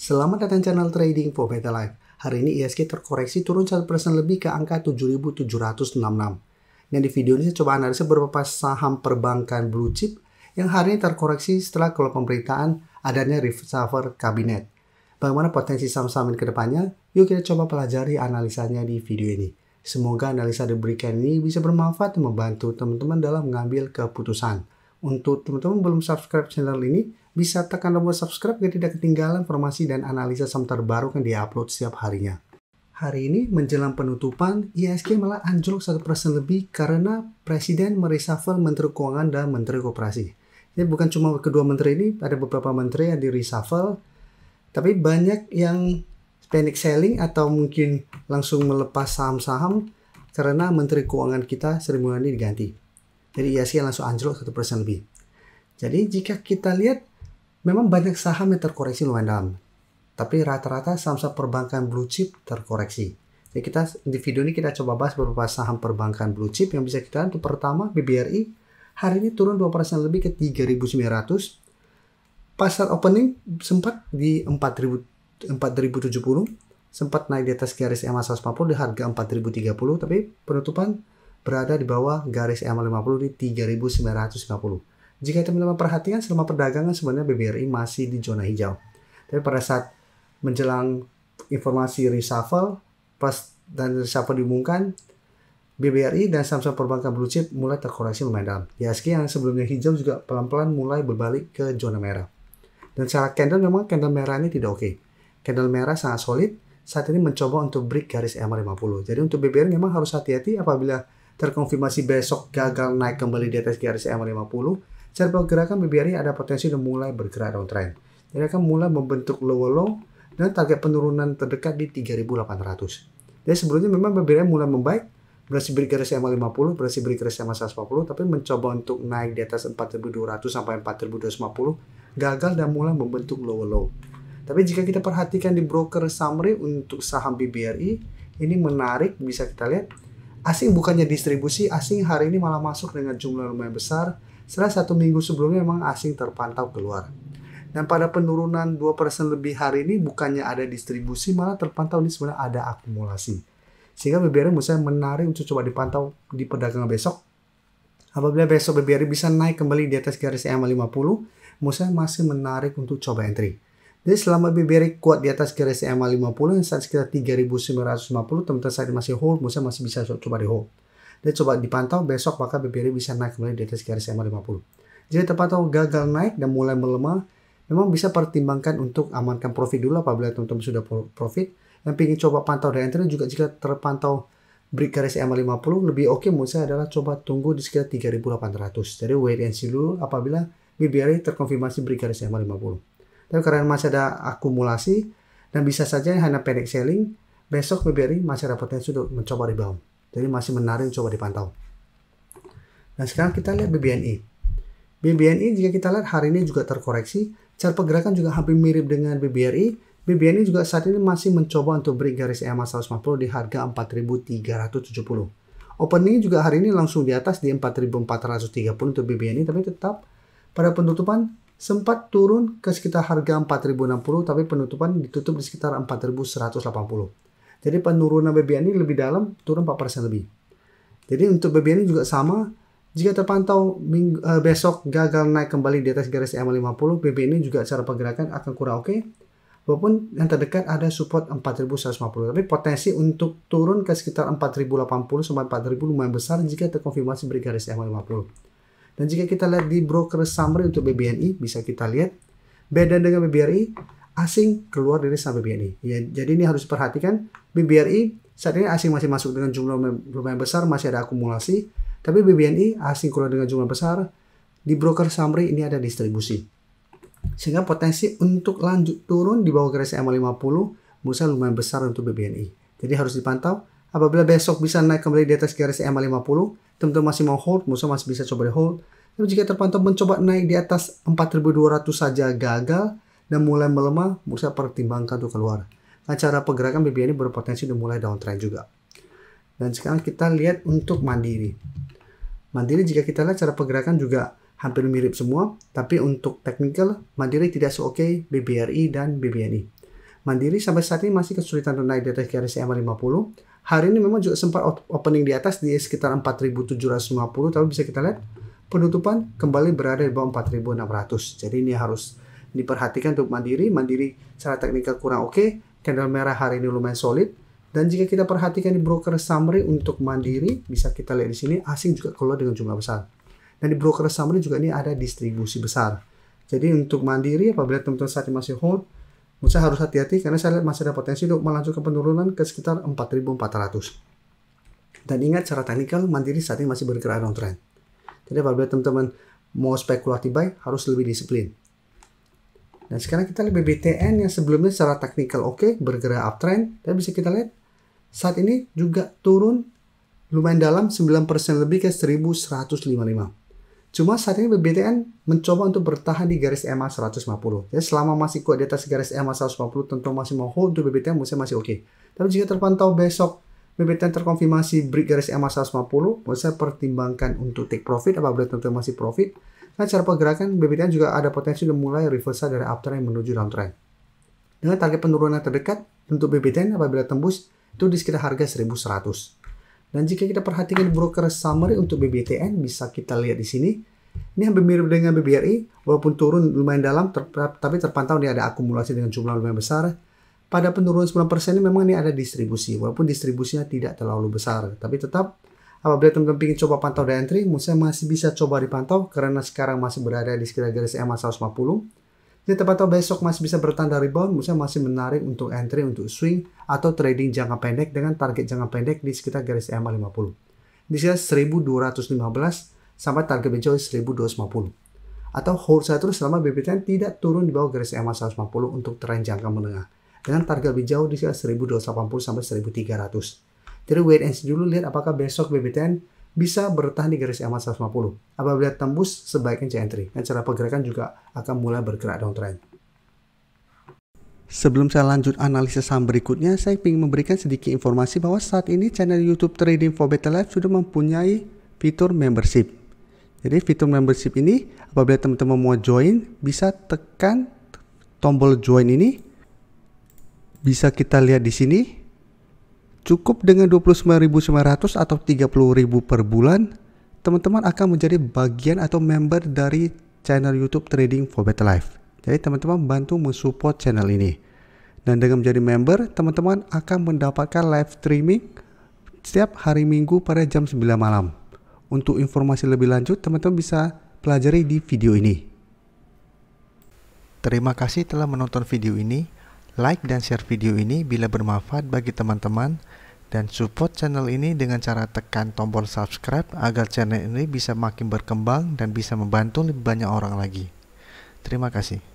Selamat datang channel Trading for Better Life. Hari ini IHSG terkoreksi turun 1% lebih ke angka 7.766. Dan di video ini saya coba analisa beberapa saham perbankan blue chip yang hari ini terkoreksi setelah keluar pemberitaan adanya reshuffle kabinet. Bagaimana potensi saham-saham ini ke depannya? Yuk kita coba pelajari analisanya di video ini. Semoga analisa diberikan ini bisa bermanfaat dan membantu teman-teman dalam mengambil keputusan. Untuk teman-teman belum subscribe channel ini, bisa tekan tombol subscribe agar tidak ketinggalan informasi dan analisa saham terbaru yang diupload setiap harinya. Hari ini menjelang penutupan, IHSG malah anjlok 1% lebih karena Presiden mereshuffle Menteri Keuangan dan Menteri Koperasi. Jadi bukan cuma kedua menteri ini, ada beberapa menteri yang di reshuffle, tapi banyak yang panic selling atau mungkin langsung melepas saham-saham karena Menteri Keuangan kita Sri Mulyani diganti. Jadi IHSG langsung anjlok 1% lebih. Jadi jika kita lihat, memang banyak saham yang terkoreksi lumayan dalam. Tapi rata-rata saham-saham perbankan blue chip terkoreksi. Jadi di video ini kita coba bahas beberapa saham perbankan blue chip yang bisa kita lihat. Untuk pertama, BBRI hari ini turun 2% lebih ke 3.900. Pasar opening sempat di 4.070, sempat naik di atas garis EMA 140 di harga 4.030, tapi penutupan berada di bawah garis EMA 50 di 3.950. Jika teman-teman perhatikan selama perdagangan sebenarnya BBRI masih di zona hijau. Tapi pada saat menjelang informasi reshuffle dan reshuffle diumumkan, BBRI dan saham-saham perbankan blue chip mulai terkoreksi lumayan dalam. IHSG yang sebelumnya hijau juga pelan-pelan mulai berbalik ke zona merah. Dan secara candle memang candle merah ini tidak oke. Candle merah sangat solid. Saat ini mencoba untuk break garis EMA 50. Jadi untuk BBRI memang harus hati-hati apabila terkonfirmasi besok gagal naik kembali di atas garis EMA 50. Secara pergerakan BBRI ada potensi sudah mulai bergerak downtrend. Jadi akan mulai membentuk lower low dan target penurunan terdekat di 3.800. Jadi sebelumnya memang BBRI mulai membaik, berhasil break garis EMA 50, berhasil break garis EMA 140, tapi mencoba untuk naik di atas 4.200 sampai 4.250, gagal dan mulai membentuk lower low. Tapi jika kita perhatikan di broker summary untuk saham BBRI, ini menarik, bisa kita lihat. Asing bukannya distribusi, asing hari ini malah masuk dengan jumlah lumayan besar. Setelah 1 minggu sebelumnya memang asing terpantau keluar. Dan pada penurunan 2% lebih hari ini bukannya ada distribusi, malah terpantau ini sebenarnya ada akumulasi. Sehingga BBRI menurut saya menarik untuk coba dipantau di perdagangan besok. Apabila besok BBRI bisa naik kembali di atas garis EMA 50, menurut saya masih menarik untuk coba entry. Jadi selama BBRI kuat di atas garis EMA 50 yang saat sekitar 3.950, teman-teman saya masih hold, menurut saya masih bisa coba di hold. Dan coba dipantau besok maka BBRI bisa naik kembali di atas garis EMA 50. Jika terpantau gagal naik dan mulai melemah, memang bisa pertimbangkan untuk amankan profit dulu apabila teman-teman sudah profit. Yang ingin coba pantau dan entry juga jika terpantau break garis EMA 50, lebih oke menurut saya adalah coba tunggu di sekitar 3.800. Jadi wait and see dulu apabila BBRI terkonfirmasi break garis EMA 50. Tapi karena masih ada akumulasi dan bisa saja hanya panic selling, besok BBRI masih ada potensi untuk mencoba rebound. Jadi masih menarik coba dipantau. Dan sekarang kita lihat BBNI. BBNI jika kita lihat hari ini juga terkoreksi. Cara pergerakan juga hampir mirip dengan BBRI. BBNI juga saat ini masih mencoba untuk break garis EMA 150 di harga 4.370. Opening juga hari ini langsung di atas di 4.430 untuk BBNI, tapi tetap pada penutupan sempat turun ke sekitar harga 4.060, tapi penutupan ditutup di sekitar 4.180. Jadi penurunan BBNI lebih dalam, turun 4% lebih. Jadi untuk BBNI juga sama, jika terpantau besok gagal naik kembali di atas garis EMA 50, BBNI juga cara pergerakan akan kurang oke. Walaupun yang terdekat ada support 4.150, tapi potensi untuk turun ke sekitar 4.080 sampai 4.000 lumayan besar jika terkonfirmasi break garis EMA 50. Dan jika kita lihat di broker summary untuk BBNI, bisa kita lihat beda dengan BBRI, asing keluar dari saham BBNI. Ya, jadi ini harus diperhatikan. BBRI saat ini asing masih masuk dengan jumlah lumayan besar, masih ada akumulasi. Tapi BBNI asing keluar dengan jumlah besar. Di broker summary ini ada distribusi. Sehingga potensi untuk lanjut turun di bawah garis EMA 50 menurut saya lumayan besar untuk BBNI. Jadi harus dipantau. Apabila besok bisa naik kembali di atas garis EMA 50, teman-teman masih mau hold, masih bisa coba di hold. Tapi jika terpantau mencoba naik di atas 4.200 saja gagal dan mulai melemah, bisa pertimbangkan untuk keluar. Nah, cara pergerakan BBNI berpotensi untuk mulai downtrend juga. Dan sekarang kita lihat untuk Mandiri. Mandiri jika kita lihat cara pergerakan juga hampir mirip semua, tapi untuk technical Mandiri tidak se-oke BBRI dan BBNI. Mandiri sampai saat ini masih kesulitan untuk naik di atas garis EMA 50. Hari ini memang juga sempat opening di atas di sekitar 4.750, tapi bisa kita lihat penutupan kembali berada di bawah 4.600. Jadi ini harus diperhatikan untuk Mandiri. Mandiri secara teknikal kurang oke. Candle merah hari ini lumayan solid. Dan jika kita perhatikan di broker summary untuk Mandiri, bisa kita lihat di sini asing juga keluar dengan jumlah besar. Dan di broker summary juga ini ada distribusi besar. Jadi untuk Mandiri, apabila teman-teman saat ini masih hold, saya harus hati-hati karena saya lihat masih ada potensi untuk melanjutkan penurunan ke sekitar 4.400. Dan ingat secara teknikal Mandiri saat ini masih bergerak downtrend. Jadi apabila teman-teman mau spekulatif buy harus lebih disiplin. Dan sekarang kita lihat BBTN yang sebelumnya secara teknikal oke, bergerak uptrend. Dan bisa kita lihat saat ini juga turun lumayan dalam 9% lebih ke 1155. Cuma saat ini BBTN mencoba untuk bertahan di garis EMA 150. Jadi selama masih kuat di atas garis EMA 150, tentu masih mau hold untuk BBTN masih oke. Tapi jika terpantau besok BBTN terkonfirmasi break garis EMA 150, saya pertimbangkan untuk take profit apabila tentu masih profit. Nah, cara pergerakan BBTN juga ada potensi untuk mulai reversal dari uptrend menuju downtrend. Dengan target penurunan terdekat untuk BBTN apabila tembus itu di sekitar harga 1100. Dan jika kita perhatikan di broker summary untuk BBTN, bisa kita lihat di sini. Ini hampir mirip dengan BBRI, walaupun turun lumayan dalam, tapi terpantau ini ada akumulasi dengan jumlah lumayan besar. Pada penurunan 9% ini memang ini ada distribusi, walaupun distribusinya tidak terlalu besar. Tapi tetap, apabila teman-teman ingin coba pantau dan entry, saya masih bisa coba dipantau, karena sekarang masih berada di sekitar garis EMA 150. Jadi terpantau besok masih bisa bertanda rebound, saya masih menarik untuk entry, untuk swing, atau trading jangka pendek dengan target jangka pendek di sekitar garis EMA 50. Di sekitar 1215 sampai target hijau 1250. Atau hold saya terus selama BBTN tidak turun di bawah garis EMA 150 untuk tren jangka menengah. Dengan target hijau di sekitar 1280 sampai 1300. Jadi wait and see dulu, lihat apakah besok BBTN bisa bertahan di garis EMA 150. Apabila tembus, sebaiknya entry. Dan cara pergerakan juga akan mulai bergerak downtrend. Sebelum saya lanjut analisis saham berikutnya, saya ingin memberikan sedikit informasi bahwa saat ini channel YouTube Trading for Better Life sudah mempunyai fitur membership. Jadi fitur membership ini, apabila teman-teman mau join, bisa tekan tombol join ini. Bisa kita lihat di sini. Cukup dengan 29.900 atau 30.000 per bulan, teman-teman akan menjadi bagian atau member dari channel YouTube Trading for Better Life. Jadi teman-teman bantu mensupport channel ini. Dan dengan menjadi member, teman-teman akan mendapatkan live streaming setiap hari Minggu pada jam 9 malam. Untuk informasi lebih lanjut, teman-teman bisa pelajari di video ini. Terima kasih telah menonton video ini. Like dan share video ini bila bermanfaat bagi teman-teman, dan support channel ini dengan cara tekan tombol subscribe agar channel ini bisa makin berkembang dan bisa membantu lebih banyak orang lagi. Terima kasih.